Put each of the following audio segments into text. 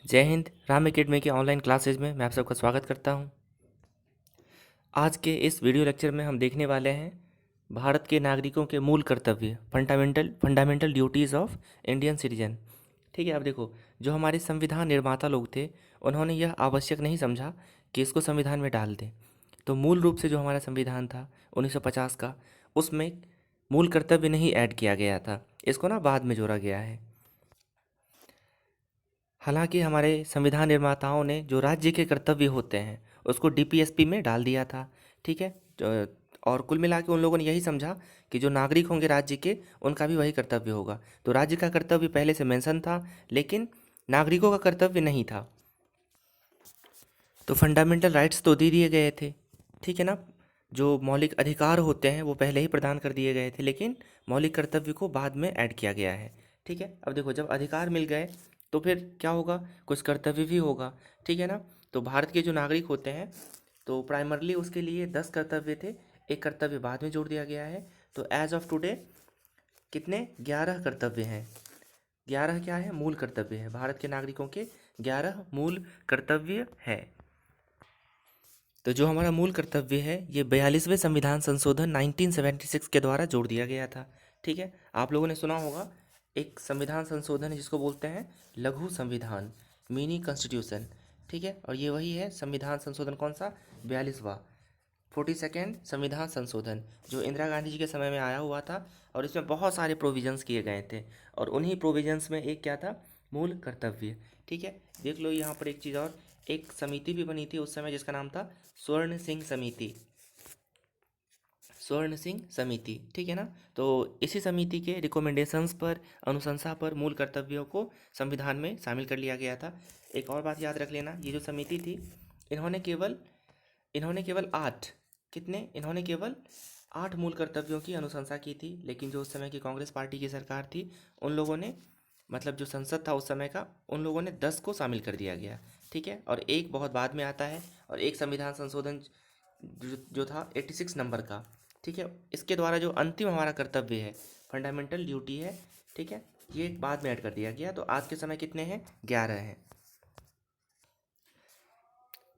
जय हिंद। राम एकेडमी के online classes में मैं आप सबका स्वागत करता हूं। आज के इस वीडियो लेक्चर में हम देखने वाले हैं भारत के नागरिकों के मूल कर्तव्य, fundamental duties of Indian citizen. ठीक है, अब देखो, जो हमारे संविधान निर्माता लोग थे उन्होंने यह आवश्यक नहीं समझा कि इसको संविधान में डाल दें। तो मूल रूप से जो हमारा संविधान था 1950 का, उसमें मूल कर्तव्य नहीं ऐड किया गया था, इसको ना बाद में जोड़ा गया है। हालांकि हमारे संविधान निर्माताओं ने जो राज्य के कर्तव्य होते हैं उसको डीपीएसपी में डाल दिया था। ठीक है, और कुल मिला के उन लोगों ने यही समझा कि जो नागरिक होंगे राज्य के, उनका भी वही कर्तव्य होगा। तो राज्य का कर्तव्य पहले से मेंशन था, लेकिन नागरिकों का कर्तव्य नहीं था। तो फंडामेंटल राइट्स तो दे दिए गए थे, ठीक है ना। जो मौलिक अधिकार होते हैं वो पहले ही प्रदान कर दिए गए थे, लेकिन मौलिक कर्तव्य को बाद में ऐड किया गया है। ठीक है, अब देखो, जब अधिकार मिल गए तो फिर क्या होगा, कुछ कर्तव्य भी होगा। ठीक है ना। तो भारत के जो नागरिक होते हैं, तो प्राइमरली उसके लिए 10 कर्तव्य थे, एक कर्तव्य बाद में जोड़ दिया गया है। तो एज ऑफ टुडे कितने, 11 कर्तव्य हैं। 11 क्या है, मूल कर्तव्य है। भारत के नागरिकों के 11 मूल कर्तव्य है। तो जो हमारा मूल कर्तव्य है ये 42वें संविधान संशोधन 1976 के द्वारा जोड़ दिया गया था। ठीक है, आप लोगों ने सुना होगा एक संविधान संशोधन है जिसको बोलते हैं लघु संविधान, मिनी कॉन्स्टिट्यूशन। ठीक है, और ये वही है संविधान संशोधन, कौन सा, 42वां, 42nd संविधान संशोधन, जो इंदिरा गांधी जी के समय में आया हुआ था। और इसमें बहुत सारे प्रोविजंस किए गए थे, और उन्हीं प्रोविजंस में एक क्या था, मूल कर्तव्य। ठीक है, देख लो यहाँ पर एक चीज़ और, एक समिति भी बनी थी उस समय जिसका नाम था स्वर्ण सिंह समिति। स्वर्ण सिंह समिति, ठीक है ना। तो इसी समिति के रिकमेंडेशंस पर, अनुशंसा पर मूल कर्तव्यों को संविधान में शामिल कर लिया गया था। एक और बात याद रख लेना, ये जो समिति थी, इन्होंने केवल इन्होंने केवल 8, कितने, इन्होंने केवल 8 मूल कर्तव्यों की अनुशंसा की थी। लेकिन जो उस समय की कांग्रेस पार्टी की सरकार थी, उन लोगों ने, मतलब जो संसद था उस समय का, उन लोगों ने 10 को शामिल कर दिया गया। ठीक है, और एक बहुत बाद में आता है, और एक संविधान संशोधन जो था 86 नंबर का। ठीक है, इसके द्वारा जो अंतिम हमारा कर्तव्य है, फंडामेंटल ड्यूटी है, ठीक है, ये बाद में ऐड कर दिया गया। तो आज के समय कितने हैं, 11 हैं।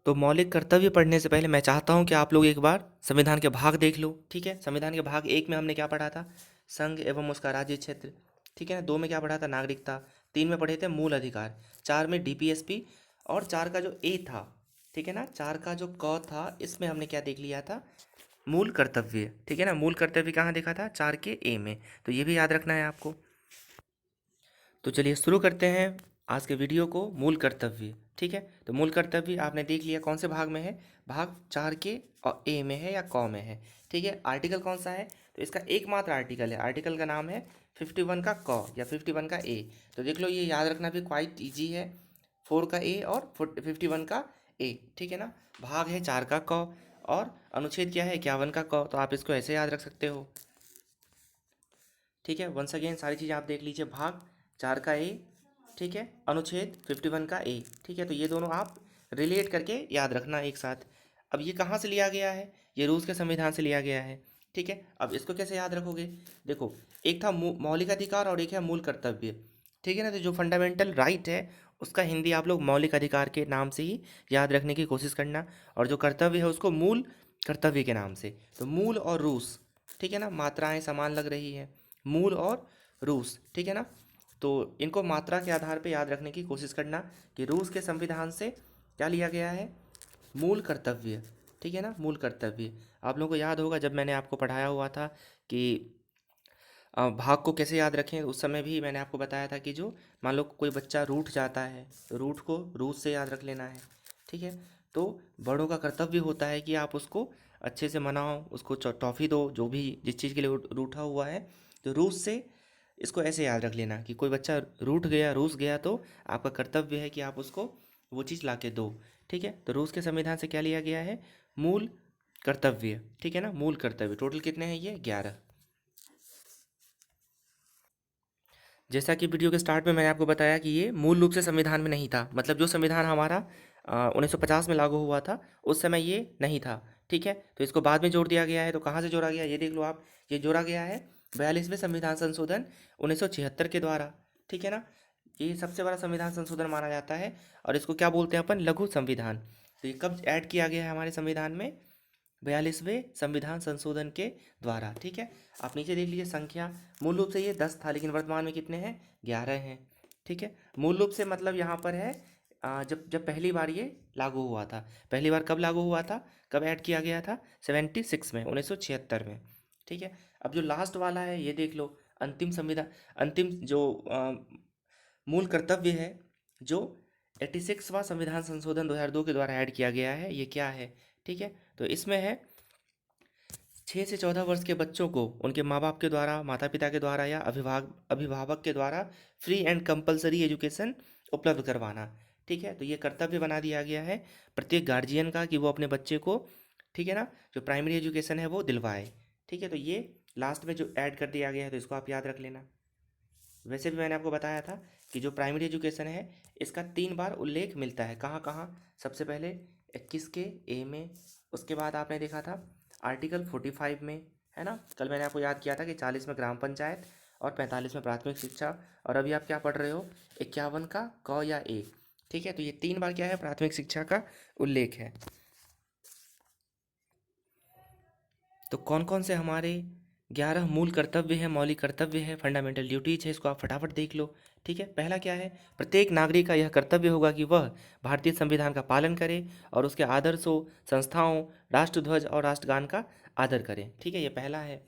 तो मौलिक कर्तव्य पढ़ने से पहले मैं चाहता हूं कि आप लोग एक बार संविधान के भाग देख लो। ठीक है, संविधान के भाग 1 में हमने क्या पढ़ा था, संघ एवं उसका राज्य क्षेत्र। ठीक है, 2 में क्या पढ़ा था, नागरिकता। 3 में पढ़े थे मूल अधिकार। 4 में डीपीएसपी। और 4 का जो ए था, ठीक है ना, 4 का जो क था, इसमें हमने क्या देख लिया था, मूल कर्तव्य। ठीक है ना, मूल कर्तव्य कहाँ देखा था, 4 के ए में। तो ये भी याद रखना है आपको। तो चलिए शुरू करते हैं आज के वीडियो को, मूल कर्तव्य। ठीक है, तो मूल कर्तव्य आपने देख लिया कौन से भाग में है, भाग 4 के और ए में है या क में है। ठीक है, आर्टिकल कौन सा है, तो इसका एकमात्र आर्टिकल है, आर्टिकल का नाम है 51 का क या 51 का ए। तो देख लो, ये याद रखना भी क्वाइट ईजी है, 4 का ए और 51 का ए। ठीक है ना, भाग है 4 का क और अनुच्छेद क्या है, 51 का क। तो आप इसको ऐसे याद रख सकते हो। ठीक है, वंस अगेन सारी चीज़ें आप देख लीजिए, भाग 4 का ए, ठीक है, अनुच्छेद 51 का ए। ठीक है, तो ये दोनों आप रिलेट करके याद रखना एक साथ। अब ये कहाँ से लिया गया है, ये रूस के संविधान से लिया गया है। ठीक है, अब इसको कैसे याद रखोगे, देखो, एक था मौलिक अधिकार और एक है मूल कर्तव्य। ठीक है ना, तो जो फंडामेंटल राइट है उसका हिंदी आप लोग मौलिक अधिकार के नाम से ही याद रखने की कोशिश करना, और जो कर्तव्य है उसको मूल कर्तव्य के नाम से। तो मूल और रूस, ठीक है ना, मात्राएं समान लग रही है, मूल और रूस। ठीक है ना, तो इनको मात्रा के आधार पे याद रखने की कोशिश करना कि रूस के संविधान से क्या लिया गया है, मूल कर्तव्य। ठीक है ना, मूल कर्तव्य। आप लोगों को याद होगा जब मैंने आपको पढ़ाया हुआ था कि भाग को कैसे याद रखें, उस समय भी मैंने आपको बताया था कि जो मान लो कोई बच्चा रूठ जाता है तो रूठ को रूट से याद रख लेना है। ठीक है, तो बड़ों का कर्तव्य होता है कि आप उसको अच्छे से मनाओ, उसको टॉफ़ी दो, जो भी जिस चीज़ के लिए रूठा हुआ है। तो रूस से इसको ऐसे याद रख लेना कि कोई बच्चा रूठ गया, रूस गया, तो आपका कर्तव्य है कि आप उसको वो चीज़ ला के दो। ठीक है, तो रूस के संविधान से क्या लिया गया है, मूल कर्तव्य। ठीक है ना, मूल कर्तव्य टोटल कितने हैं, ये 11। जैसा कि वीडियो के स्टार्ट में मैंने आपको बताया कि ये मूल रूप से संविधान में नहीं था, मतलब जो संविधान हमारा 1950 में लागू हुआ था उस समय ये नहीं था। ठीक है, तो इसको बाद में जोड़ दिया गया है। तो कहाँ से जोड़ा गया, ये देख लो आप, ये जोड़ा गया है 42वें संविधान संशोधन 1976 के द्वारा। ठीक है ना, ये सबसे बड़ा संविधान संशोधन माना जाता है और इसको क्या बोलते हैं अपन, लघु संविधान। तो ये कब ऐड किया गया है हमारे संविधान में, 42वें संविधान संशोधन के द्वारा। ठीक है, आप नीचे देख लीजिए संख्या, मूल रूप से ये 10 था लेकिन वर्तमान में कितने हैं, 11 हैं। ठीक है, मूल रूप से मतलब यहाँ पर है जब जब पहली बार ये लागू हुआ था, पहली बार कब लागू हुआ था, कब ऐड किया गया था, 76 में, 1976 में। ठीक है, अब जो लास्ट वाला है ये देख लो, अंतिम संविधान, अंतिम जो मूल कर्तव्य है, जो 86वां संविधान संशोधन 2002 के द्वारा ऐड किया गया है, ये क्या है। ठीक है, तो इसमें है 6 से 14 वर्ष के बच्चों को उनके माँ बाप के द्वारा, माता पिता के द्वारा या अभिभावक के द्वारा फ्री एंड कंपलसरी एजुकेशन उपलब्ध करवाना। ठीक है, तो ये कर्तव्य बना दिया गया है प्रत्येक गार्जियन का कि वो अपने बच्चे को, ठीक है ना, जो प्राइमरी एजुकेशन है वो दिलवाए। ठीक है, तो ये लास्ट में जो ऐड कर दिया गया है तो इसको आप याद रख लेना। वैसे भी मैंने आपको बताया था कि जो प्राइमरी एजुकेशन है इसका 3 बार उल्लेख मिलता है, कहाँ कहाँ, सबसे पहले 21 के ए में, उसके बाद आपने देखा था आर्टिकल 45 में, है ना, कल मैंने आपको याद किया था कि 40 में ग्राम पंचायत और 45 में प्राथमिक शिक्षा, और अभी आप क्या पढ़ रहे हो, 51 का क या ए। ठीक है, तो ये 3 बार क्या है, प्राथमिक शिक्षा का उल्लेख है। तो कौन कौन से हमारे 11 मूल कर्तव्य है, मौलिक कर्तव्य है, फंडामेंटल ड्यूटीज है, इसको आप फटाफट देख लो। ठीक है, पहला क्या है, प्रत्येक नागरिक का यह कर्तव्य होगा कि वह भारतीय संविधान का पालन करे और उसके आदर्शों, संस्थाओं, राष्ट्रध्वज और राष्ट्रगान का आदर करे। ठीक है, ये पहला है।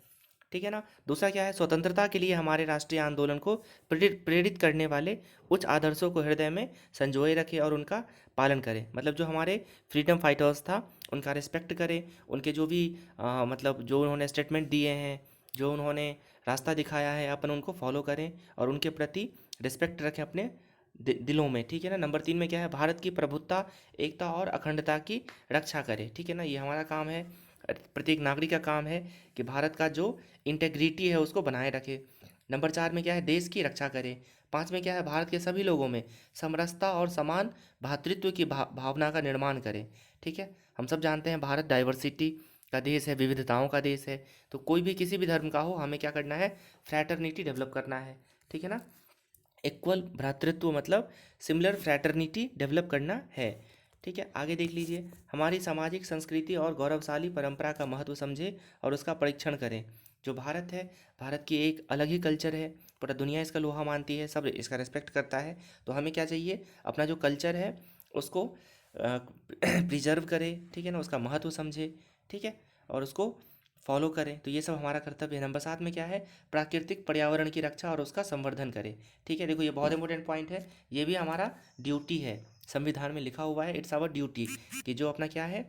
ठीक है ना, दूसरा क्या है, स्वतंत्रता के लिए हमारे राष्ट्रीय आंदोलन को प्रेरित करने वाले उच्च आदर्शों को हृदय में संजोए रखे और उनका पालन करें। मतलब जो हमारे फ्रीडम फाइटर्स था उनका रिस्पेक्ट करें, उनके जो भी मतलब जो उन्होंने स्टेटमेंट दिए हैं, जो उन्होंने रास्ता दिखाया है, अपन उनको फॉलो करें और उनके प्रति रिस्पेक्ट रखें अपने दिलों में। ठीक है ना, नंबर 3 में क्या है, भारत की प्रभुत्ता, एकता और अखंडता की रक्षा करें। ठीक है ना, ये हमारा काम है, प्रत्येक नागरिक का काम है कि भारत का जो इंटेग्रिटी है उसको बनाए रखे। नंबर 4 में क्या है, देश की रक्षा करें। 5 में क्या है, भारत के सभी लोगों में समरसता और समान भ्रातृत्व की भावना का निर्माण करें। ठीक है, हम सब जानते हैं भारत डाइवर्सिटी का देश है, विविधताओं का देश है, तो कोई भी किसी भी धर्म का हो, हमें क्या करना है, फ्रैटर्निटी डेवलप करना है। ठीक है ना, इक्वल भ्रातृत्व मतलब सिमिलर फ्रैटर्निटी डेवलप करना है। ठीक है, आगे देख लीजिए, हमारी सामाजिक संस्कृति और गौरवशाली परंपरा का महत्व समझे और उसका परीक्षण करें। जो भारत है, भारत की एक अलग ही कल्चर है, पूरा दुनिया इसका लोहा मानती है, सब इसका रिस्पेक्ट करता है। तो हमें क्या चाहिए, अपना जो कल्चर है उसको प्रिजर्व करें। ठीक है ना, उसका महत्व समझे। ठीक है, और उसको फॉलो करें, तो ये सब हमारा कर्तव्य है। नंबर 7 में क्या है, प्राकृतिक पर्यावरण की रक्षा और उसका संवर्धन करें। ठीक है, देखो ये बहुत इंपॉर्टेंट पॉइंट है, ये भी हमारा ड्यूटी है, संविधान में लिखा हुआ है, इट्स आवर ड्यूटी, कि जो अपना क्या है,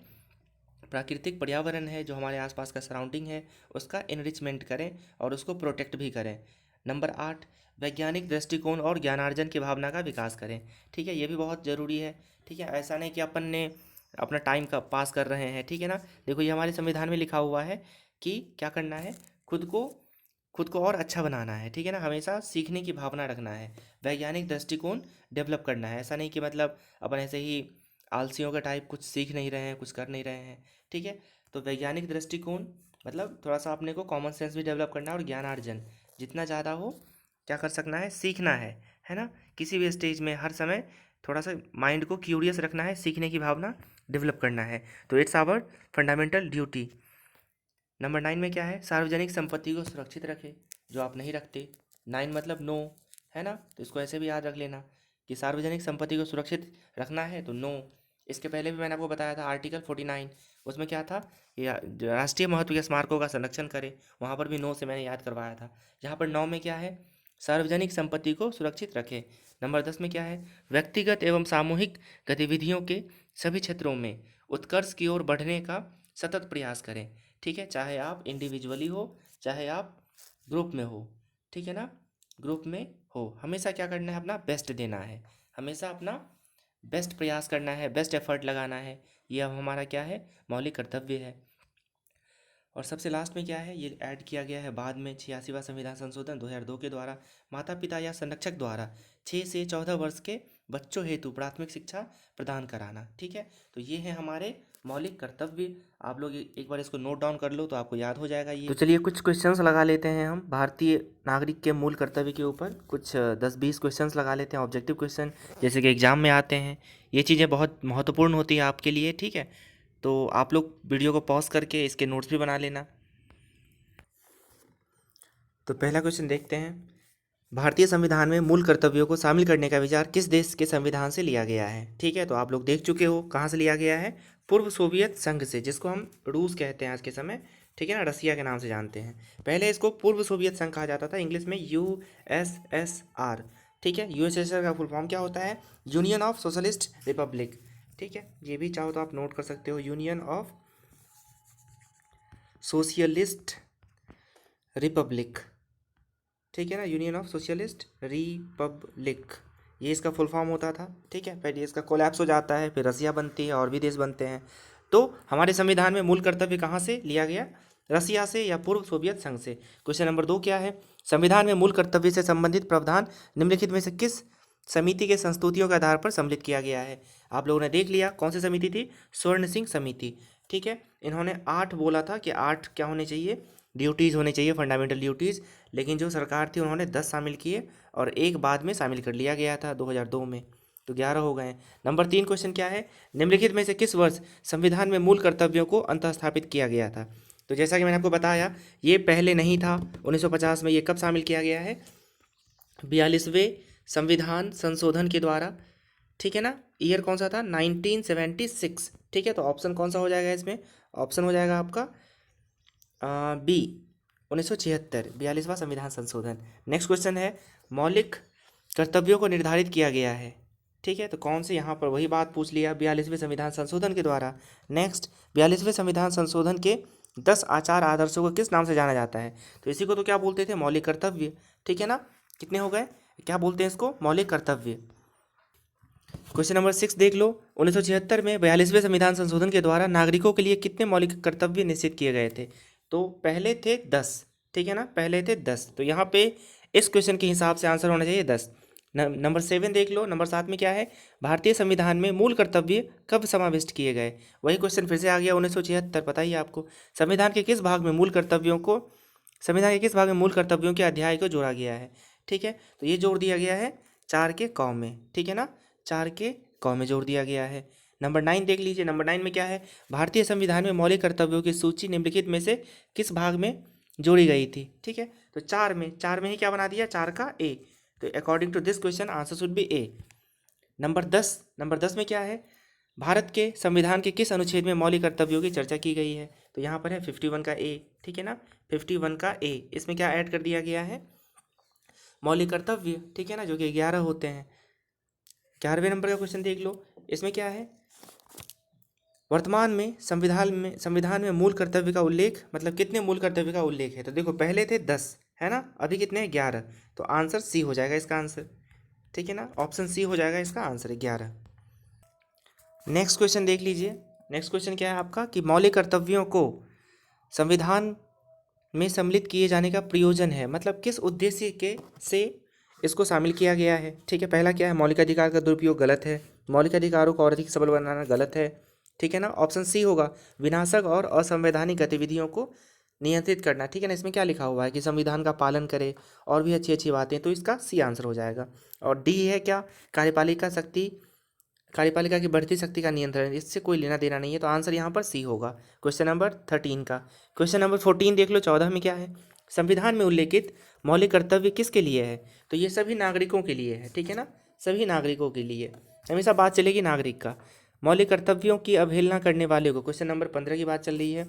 प्राकृतिक पर्यावरण है, जो हमारे आसपास का सराउंडिंग है, उसका इनरिचमेंट करें और उसको प्रोटेक्ट भी करें। नंबर 8, वैज्ञानिक दृष्टिकोण और ज्ञानार्जन की भावना का विकास करें। ठीक है, ये भी बहुत ज़रूरी है। ठीक है, ऐसा नहीं कि अपन ने अपना टाइम का पास कर रहे हैं। ठीक है ना, देखो ये हमारे संविधान में लिखा हुआ है कि क्या करना है, खुद को खुद को और अच्छा बनाना है। ठीक है ना, हमेशा सीखने की भावना रखना है, वैज्ञानिक दृष्टिकोण डेवलप करना है। ऐसा नहीं कि मतलब अपन ऐसे ही आलसियों का टाइप कुछ सीख नहीं रहे हैं, कुछ कर नहीं रहे हैं। ठीक है, तो वैज्ञानिक दृष्टिकोण मतलब थोड़ा सा अपने को कॉमन सेंस भी डेवलप करना है, और ज्ञानार्जन जितना ज़्यादा हो क्या कर सकना है, सीखना है ना, किसी भी स्टेज में हर समय थोड़ा सा माइंड को क्यूरियस रखना है, सीखने की भावना डेवलप करना है। तो it's our fundamental duty. Number 9 में क्या है, सार्वजनिक संपत्ति को सुरक्षित रखें, जो आप नहीं रखते। 9 मतलब नो, है ना, तो इसको ऐसे भी याद रख लेना कि सार्वजनिक संपत्ति को सुरक्षित रखना है तो नो। इसके पहले भी मैंने आपको बताया था आर्टिकल 49, उसमें क्या था, जो राष्ट्रीय महत्व के स्मारकों का संरक्षण करें, वहाँ पर भी नो से मैंने याद करवाया था। यहाँ पर 9 में क्या है, सार्वजनिक संपत्ति को सुरक्षित रखें। नंबर 10 में क्या है, व्यक्तिगत एवं सामूहिक गतिविधियों के सभी क्षेत्रों में उत्कर्ष की ओर बढ़ने का सतत प्रयास करें। ठीक है, चाहे आप इंडिविजुअली हो, चाहे आप ग्रुप में हो। ठीक है ना, ग्रुप में हो, हमेशा क्या करना है, अपना बेस्ट देना है, हमेशा अपना बेस्ट प्रयास करना है, बेस्ट एफर्ट लगाना है। ये अब हमारा क्या है, मौलिक कर्तव्य है। और सबसे लास्ट में क्या है, ये ऐड किया गया है बाद में 86वां संविधान संशोधन 2002 के द्वारा, माता पिता या संरक्षक द्वारा 6 से 14 वर्ष के बच्चों हेतु प्राथमिक शिक्षा प्रदान कराना। ठीक है, तो ये है हमारे मौलिक कर्तव्य। आप लोग एक बार इसको नोट डाउन कर लो तो आपको याद हो जाएगा ये। तो चलिए कुछ क्वेश्चंस लगा लेते हैं हम भारतीय नागरिक के मूल कर्तव्य के ऊपर। कुछ 10-20 क्वेश्चंस लगा लेते हैं, ऑब्जेक्टिव क्वेश्चन, जैसे कि एग्जाम में आते हैं। ये चीज़ें बहुत महत्वपूर्ण होती है आपके लिए, ठीक है। तो आप लोग वीडियो को पॉज करके इसके नोट्स भी बना लेना। तो पहला क्वेश्चन देखते हैं, भारतीय संविधान में मूल कर्तव्यों को शामिल करने का विचार किस देश के संविधान से लिया गया है? ठीक है, तो आप लोग देख चुके हो कहाँ से लिया गया है, पूर्व सोवियत संघ से, जिसको हम रूस कहते हैं आज के समय, ठीक है ना, रसिया के नाम से जानते हैं। पहले इसको पूर्व सोवियत संघ कहा जाता था, इंग्लिश में USSR, ठीक है। USSR का फुल फॉर्म क्या होता है? यूनियन ऑफ सोशलिस्ट रिपब्लिक, ठीक है। ये भी चाहो तो आप नोट कर सकते हो, यूनियन ऑफ सोशलिस्ट रिपब्लिक, ठीक है ना, यूनियन ऑफ सोशलिस्ट रिपब्लिक, ये इसका फुल फॉर्म होता था, ठीक है। फिर इसका कोलैप्स हो जाता है, फिर रसिया बनती है और भी देश बनते हैं। तो हमारे संविधान में मूल कर्तव्य कहाँ से लिया गया? रसिया से या पूर्व सोवियत संघ से। क्वेश्चन नंबर 2 क्या है? संविधान में मूल कर्तव्य से संबंधित प्रावधान निम्नलिखित में से किस समिति के संस्तुतियों के आधार पर सम्मिलित किया गया है? आप लोगों ने देख लिया कौन सी समिति थी, स्वर्ण सिंह समिति, ठीक है। इन्होंने 8 बोला था कि 8 क्या होने चाहिए, ड्यूटीज़ होने चाहिए, फंडामेंटल ड्यूटीज़, लेकिन जो सरकार थी उन्होंने 10 शामिल किए और एक बाद में शामिल कर लिया गया था 2002 में, तो 11 हो गए। नंबर 3 क्वेश्चन क्या है? निम्नलिखित में से किस वर्ष संविधान में मूल कर्तव्यों को अंतःस्थापित किया गया था? तो जैसा कि मैंने आपको बताया, ये पहले नहीं था 1950 में, ये कब शामिल किया गया है? 42वें संविधान संशोधन के द्वारा, ठीक है ना। ईयर कौन सा था? 1976, ठीक है। तो ऑप्शन कौन सा हो जाएगा इसमें? ऑप्शन हो जाएगा आपका बी, 1976, 42वां संविधान संशोधन। नेक्स्ट क्वेश्चन है, मौलिक कर्तव्यों को निर्धारित किया गया है, ठीक है। तो कौन से, यहाँ पर वही बात पूछ लिया, 42वें संविधान संशोधन के द्वारा। नेक्स्ट, 42वें संविधान संशोधन के 10 आचार आदर्शों को किस नाम से जाना जाता है? तो इसी को तो क्या बोलते थे? मौलिक कर्तव्य, ठीक है ना। कितने हो गए? क्या बोलते हैं इसको? मौलिक कर्तव्य। क्वेश्चन नंबर 6 देख लो, 1976 में 42वें संविधान संशोधन के द्वारा नागरिकों के लिए कितने मौलिक कर्तव्य निश्चित किए गए थे? तो पहले थे 10, ठीक है ना, पहले थे 10। तो यहाँ पे इस क्वेश्चन के हिसाब से आंसर होना चाहिए 10। नंबर 7 देख लो, नंबर 7 में क्या है? भारतीय संविधान में मूल कर्तव्य कब समाविष्ट किए गए? वही क्वेश्चन फिर से आ गया, 1976, पता ही है आपको। संविधान के किस भाग में मूल कर्तव्यों को, संविधान के किस भाग में मूल कर्तव्यों के अध्याय को जोड़ा गया है? ठीक है, तो ये जोड़ दिया गया है 4 के कौ में, ठीक है ना, 4 के कौ में जोड़ दिया गया है। नंबर 9 देख लीजिए, नंबर 9 में क्या है? भारतीय संविधान में मौलिक कर्तव्यों की सूची निम्नलिखित में से किस भाग में जोड़ी गई थी? ठीक है, तो 4 में ही क्या बना दिया? 4 का ए। तो according to this question answer should be A. Number 10 में क्या है? भारत के संविधान के किस अनुच्छेद में मौलिक कर्तव्यों की चर्चा की गई है? तो यहाँ पर है 51 का ए, ठीक है ना, 51 का ए। इसमें क्या ऐड कर दिया गया है? मौलिक कर्तव्य, ठीक है ना, जो कि 11 होते हैं। 11वें नंबर का क्वेश्चन देख लो, इसमें क्या है? वर्तमान में संविधान में मूल कर्तव्य का उल्लेख, मतलब कितने मूल कर्तव्य का उल्लेख है? तो देखो पहले थे 10, है ना, अभी कितने हैं? 11। तो आंसर सी हो जाएगा इसका आंसर, ठीक है ना, ऑप्शन सी हो जाएगा इसका आंसर 11। नेक्स्ट क्वेश्चन देख लीजिए, नेक्स्ट क्वेश्चन क्या है आपका कि मौलिक कर्तव्यों को संविधान में सम्मिलित किए जाने का प्रयोजन है, मतलब किस उद्देश्य के से इसको शामिल किया गया है? ठीक है, पहला क्या है? मौलिक अधिकार का दुरुपयोग गलत है, मौलिक अधिकारों को और अधिक सबल बनाना गलत है, ठीक है ना। ऑप्शन सी होगा विनाशक और असंवैधानिक गतिविधियों को नियंत्रित करना, ठीक है ना। इसमें क्या लिखा हुआ है कि संविधान का पालन करे और भी अच्छी अच्छी बातें, तो इसका सी आंसर हो जाएगा। और डी है क्या? कार्यपालिका की बढ़ती शक्ति का नियंत्रण, इससे कोई लेना देना नहीं है, तो आंसर यहाँ पर सी होगा क्वेश्चन नंबर 13 का। क्वेश्चन नंबर 14 देख लो, 14 में क्या है? संविधान में उल्लेखित मौलिक कर्तव्य किसके लिए है? तो ये सभी नागरिकों के लिए है, ठीक है ना, सभी नागरिकों के लिए हमेशा बात चलेगी नागरिक का। मौलिक कर्तव्यों की अवहेलना करने वाले को, क्वेश्चन नंबर 15 की बात चल रही है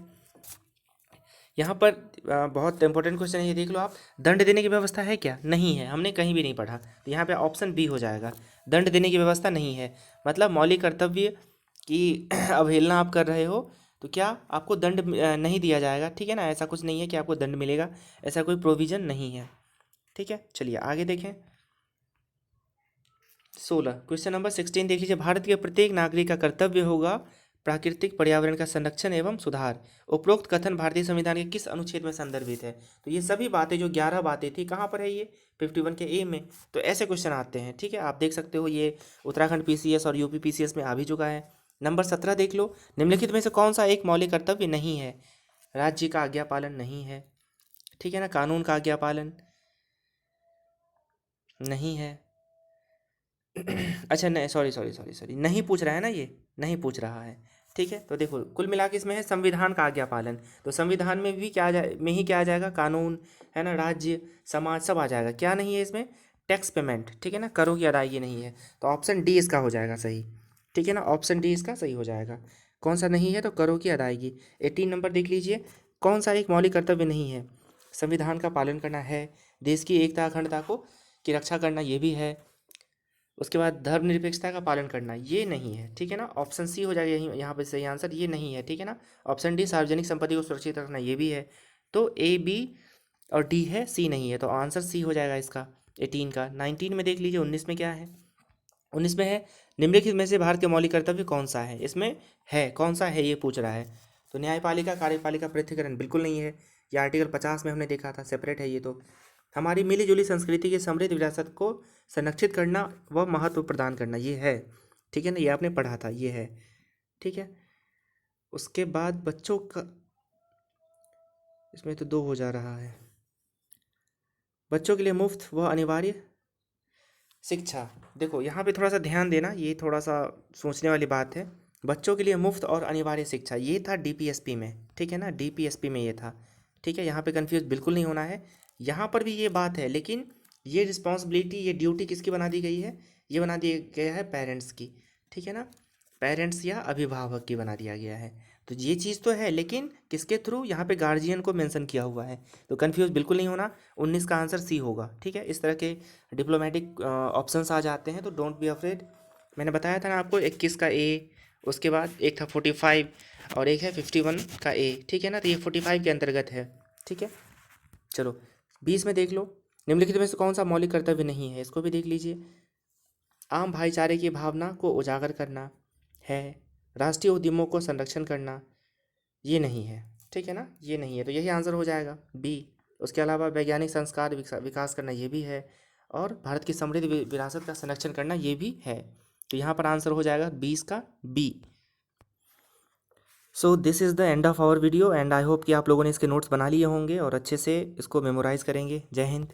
यहाँ पर। बहुत इंपॉर्टेंट क्वेश्चन है ये, देख लो आप। दंड देने की व्यवस्था है क्या? नहीं है, हमने कहीं भी नहीं पढ़ा, तो यहाँ पे ऑप्शन बी हो जाएगा, दंड देने की व्यवस्था नहीं है। मतलब मौलिक कर्तव्य की अवहेलना आप कर रहे हो तो क्या आपको दंड नहीं दिया जाएगा, ठीक है ना, ऐसा कुछ नहीं है कि आपको दंड मिलेगा, ऐसा कोई प्रोविज़न नहीं है, ठीक है। चलिए आगे देखें, 16 क्वेश्चन नंबर 16 देख लीजिए। भारत के प्रत्येक नागरिक का कर्तव्य होगा प्राकृतिक पर्यावरण का संरक्षण एवं सुधार। उपरोक्त कथन भारतीय संविधान के किस अनुच्छेद में संदर्भित है? तो ये सभी बातें, जो 11 बातें थी, कहाँ पर है ये? 51 के ए में। तो ऐसे क्वेश्चन आते हैं, ठीक है, आप देख सकते हो, ये उत्तराखंड PCS और UP PCS में आ भी चुका है। नंबर 17 देख लो, निम्नलिखित में से कौन सा एक मौलिक कर्तव्य नहीं है? राज्य का आज्ञा पालन नहीं है, ठीक है ना, कानून का आज्ञा पालन नहीं है। अच्छा नहीं, सॉरी सॉरी सॉरी सॉरी, नहीं पूछ रहा है ना ये, नहीं पूछ रहा है, ठीक है। तो देखो कुल मिला के इसमें है संविधान का आज्ञा पालन, तो संविधान में भी क्या आ जाए, में ही क्या आ जाएगा, कानून, है ना, राज्य, समाज, सब आ जाएगा। क्या नहीं है इसमें? टैक्स पेमेंट, ठीक है ना, करों की अदायगी नहीं है। तो ऑप्शन डी इसका हो जाएगा सही, ठीक है ना, ऑप्शन डी इसका सही हो जाएगा। कौन सा नहीं है? तो करों की अदायगी। 18 नंबर देख लीजिए, कौन सा एक मौलिक कर्तव्य नहीं है? संविधान का पालन करना है, देश की एकता अखंडता को की रक्षा करना ये भी है, उसके बाद धर्मनिरपेक्षता का पालन करना ये नहीं है, ठीक है ना, ऑप्शन सी हो जाएगा यही यहाँ पे सही आंसर, ये नहीं है, ठीक है ना। ऑप्शन डी सार्वजनिक संपत्ति को सुरक्षित रखना ये भी है। तो ए बी और डी है, सी नहीं है, तो आंसर सी हो जाएगा इसका 18 का। 19 में देख लीजिए, 19 में क्या है? 19 में है, निम्नलिखित में से भारत के मौलिक कर्तव्य कौन सा है? इसमें है, कौन सा है ये पूछ रहा है। तो न्यायपालिका कार्यपालिका पृथक्करण बिल्कुल नहीं है, ये आर्टिकल 50 में हमने देखा था, सेपरेट है ये। तो हमारी मिलीजुली संस्कृति की समृद्ध विरासत को संरक्षित करना व महत्व प्रदान करना ये है, ठीक है ना, ये आपने पढ़ा था, ये है, ठीक है। उसके बाद बच्चों का, इसमें तो दो हो जा रहा है, बच्चों के लिए मुफ्त व अनिवार्य शिक्षा। देखो यहाँ पे थोड़ा सा ध्यान देना, ये थोड़ा सा सोचने वाली बात है। बच्चों के लिए मुफ्त और अनिवार्य शिक्षा ये था डीपीएसपी में, ठीक है ना, डीपीएसपी में ये था, ठीक है। यहाँ पे कंफ्यूज बिल्कुल नहीं होना है, यहाँ पर भी ये बात है, लेकिन ये रिस्पॉन्सिबिलिटी, ये ड्यूटी किसकी बना दी गई है? ये बना दिया गया है पेरेंट्स की, ठीक है ना, पेरेंट्स या अभिभावक की बना दिया गया है। तो ये चीज़ तो है, लेकिन किसके थ्रू? यहाँ पे गार्जियन को मेंशन किया हुआ है, तो कंफ्यूज बिल्कुल नहीं होना। 19 का आंसर सी होगा, ठीक है। इस तरह के डिप्लोमेटिक ऑप्शंस आ जाते हैं, तो डोंट बी अफ्रेड। मैंने बताया था ना आपको, 21 का ए, उसके बाद एक था 45 और एक है 51 का ए, ठीक है ना, तो ये 45 के अंतर्गत है, ठीक है। चलो 20 में देख लो, निम्नलिखित में से कौन सा मौलिक कर्तव्य नहीं है? इसको भी देख लीजिए। आम भाईचारे की भावना को उजागर करना है, राष्ट्रीय उद्यमों को संरक्षण करना ये नहीं है, ठीक है ना, ये नहीं है, तो यही आंसर हो जाएगा बी। उसके अलावा वैज्ञानिक संस्कार विकास करना ये भी है, और भारत की समृद्ध विरासत का संरक्षण करना ये भी है। तो यहाँ पर आंसर हो जाएगा 20 का B. So this is the end of our video, and I hope कि आप लोगों ने इसके नोट्स बना लिए होंगे और अच्छे से इसको मेमोराइज़ करेंगे। जय हिंद।